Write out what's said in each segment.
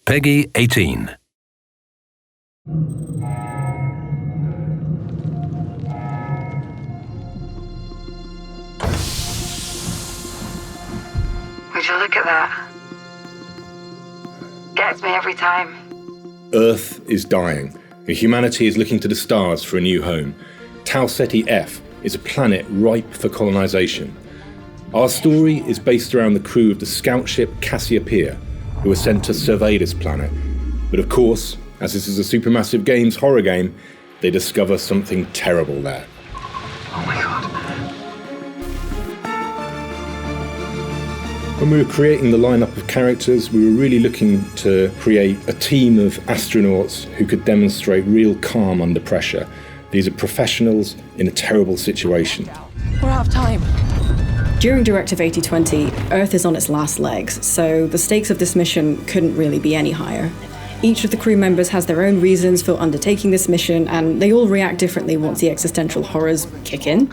Peggy 18. Would you look at that? Gets me every time. Earth is dying, and humanity is looking to the stars for a new home. Tau Ceti F is a planet ripe for colonisation. Our story is based around the crew of the scout ship Cassiopeia, who were sent to survey this planet. But of course, as this is a Supermassive Games horror game, they discover something terrible there. Oh my god. When we were creating the lineup of characters, we were really looking to create a team of astronauts who could demonstrate real calm under pressure. These are professionals in a terrible situation. We're out of time. During Directive 8020, Earth is on its last legs, so the stakes of this mission couldn't really be any higher. Each of the crew members has their own reasons for undertaking this mission, and they all react differently once the existential horrors kick in.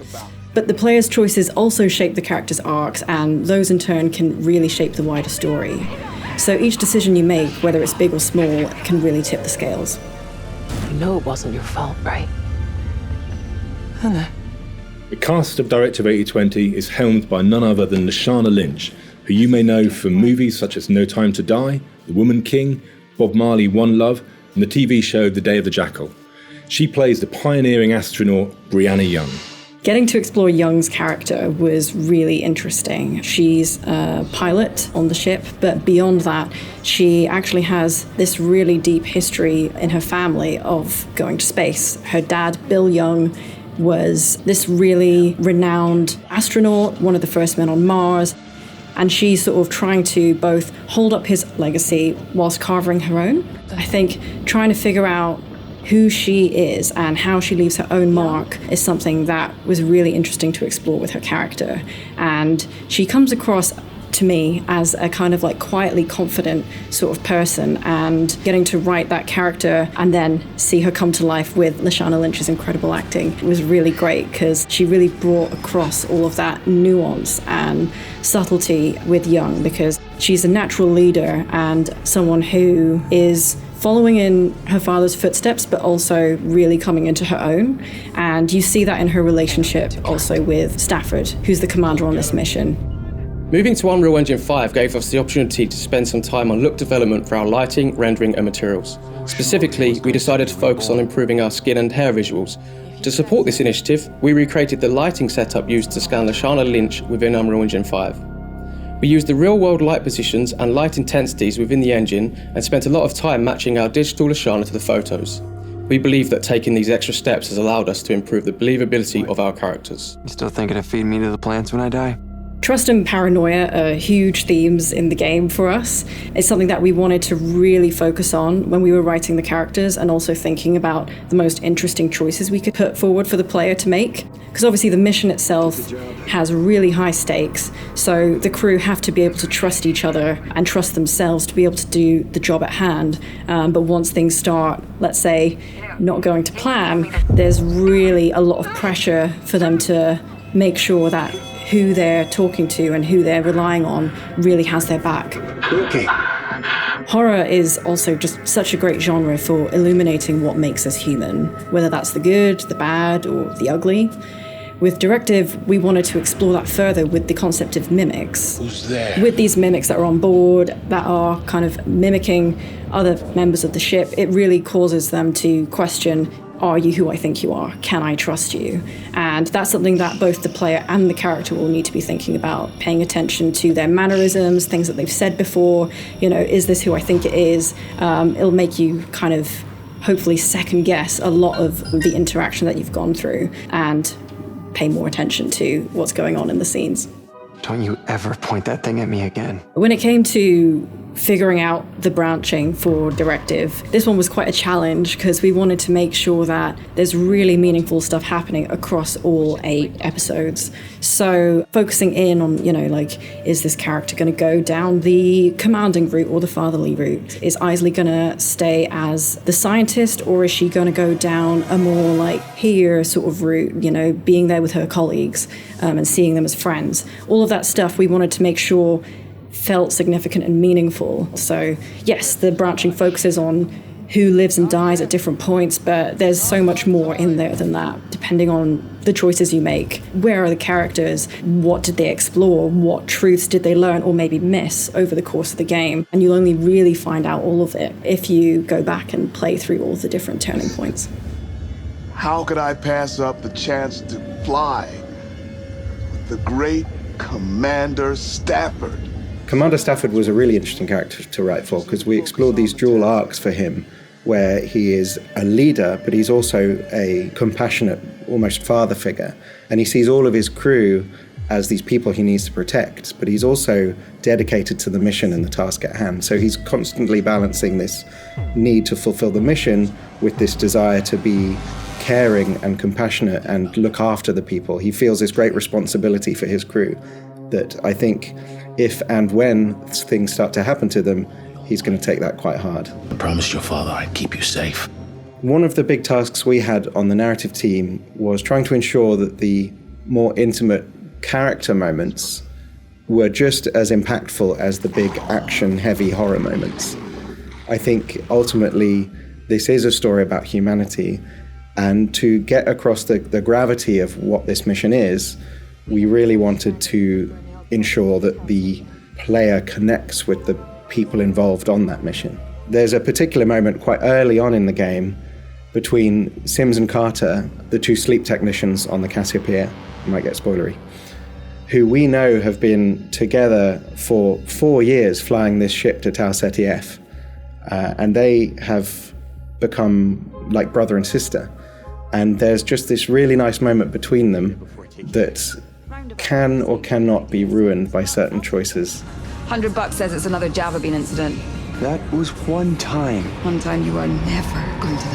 But the player's choices also shape the characters' arcs, and those in turn can really shape the wider story. So each decision you make, whether it's big or small, can really tip the scales. You know it wasn't your fault, right? Hannah. The cast of Directive 8020 is helmed by none other than Lashana Lynch, who you may know from movies such as No Time to Die, The Woman King, Bob Marley One Love, and the TV show The Day of the Jackal. She plays the pioneering astronaut Brianna Young. Getting to explore Young's character was really interesting. She's a pilot on the ship, but beyond that, she actually has this really deep history in her family of going to space. Her dad, Bill Young, was this really renowned astronaut, one of the first men on Mars, and she's sort of trying to both hold up his legacy whilst carving her own. I think trying to figure out who she is and how she leaves her own mark is something that was really interesting to explore with her character. And she comes across to me as a kind of like quietly confident sort of person, and getting to write that character and then see her come to life with Lashana Lynch's incredible acting was really great, because she really brought across all of that nuance and subtlety with Young, because she's a natural leader and someone who is following in her father's footsteps, but also really coming into her own. And you see that in her relationship also with Stafford, who's the commander on this mission. Moving to Unreal Engine 5 gave us the opportunity to spend some time on look development for our lighting, rendering and materials. Specifically, we decided to focus on improving our skin and hair visuals. To support this initiative, we recreated the lighting setup used to scan Lashana Lynch within Unreal Engine 5. We used the real-world light positions and light intensities within the engine and spent a lot of time matching our digital Lashana to the photos. We believe that taking these extra steps has allowed us to improve the believability of our characters. You still thinking of feeding me to the plants when I die? Trust and paranoia are huge themes in the game for us. It's something that we wanted to really focus on when we were writing the characters, and also thinking about the most interesting choices we could put forward for the player to make. Because obviously the mission itself has really high stakes, so the crew have to be able to trust each other and trust themselves to be able to do the job at hand. But once things start, let's say, not going to plan, there's really a lot of pressure for them to make sure that who they're talking to and who they're relying on really has their back. Okay. Horror is also just such a great genre for illuminating what makes us human, whether that's the good, the bad, or the ugly. With Directive, we wanted to explore that further with the concept of mimics. Who's there? With these mimics that are on board, that are kind of mimicking other members of the ship, it really causes them to question, are you who I think you are? Can I trust you? And that's something that both the player and the character will need to be thinking about, paying attention to their mannerisms, things that they've said before. You know, is this who I think it is? It'll make you kind of hopefully second guess a lot of the interaction that you've gone through and pay more attention to what's going on in the scenes. Don't you ever point that thing at me again. When it came to figuring out the branching for Directive, this one was quite a challenge, because we wanted to make sure that there's really meaningful stuff happening across all 8 episodes. So focusing in on, you know, like, is this character going to go down the commanding route or the fatherly route? Is Isley going to stay as the scientist, or is she going to go down a more like peer sort of route, you know, being there with her colleagues and seeing them as friends? All of that stuff we wanted to make sure felt significant and meaningful. So yes, the branching focuses on who lives and dies at different points, but there's so much more in there than that, depending on the choices you make. Where are the characters? What did they explore? What truths did they learn or maybe miss over the course of the game? And you'll only really find out all of it if you go back and play through all the different turning points. How could I pass up the chance to fly with the great Commander Stafford? Commander Stafford was a really interesting character to write for because we explored these dual arcs for him where he is a leader, but he's also a compassionate, almost father figure. And he sees all of his crew as these people he needs to protect, but he's also dedicated to the mission and the task at hand. So he's constantly balancing this need to fulfill the mission with this desire to be caring and compassionate and look after the people. He feels this great responsibility for his crew that I think if and when things start to happen to them, he's going to take that quite hard. I promised your father I'd keep you safe. One of the big tasks we had on the narrative team was trying to ensure that the more intimate character moments were just as impactful as the big action-heavy horror moments. I think ultimately this is a story about humanity, and to get across the gravity of what this mission is, we really wanted to ensure that the player connects with the people involved on that mission. There's a particular moment quite early on in the game between Sims and Carter, the two sleep technicians on the Cassiopeia, you might get spoilery, who we know have been together for 4 years flying this ship to Tau Ceti F. And they have become like brother and sister. And there's just this really nice moment between them that can or cannot be ruined by certain choices. $100 says it's another Java Bean incident. That was one time. One time you are never going to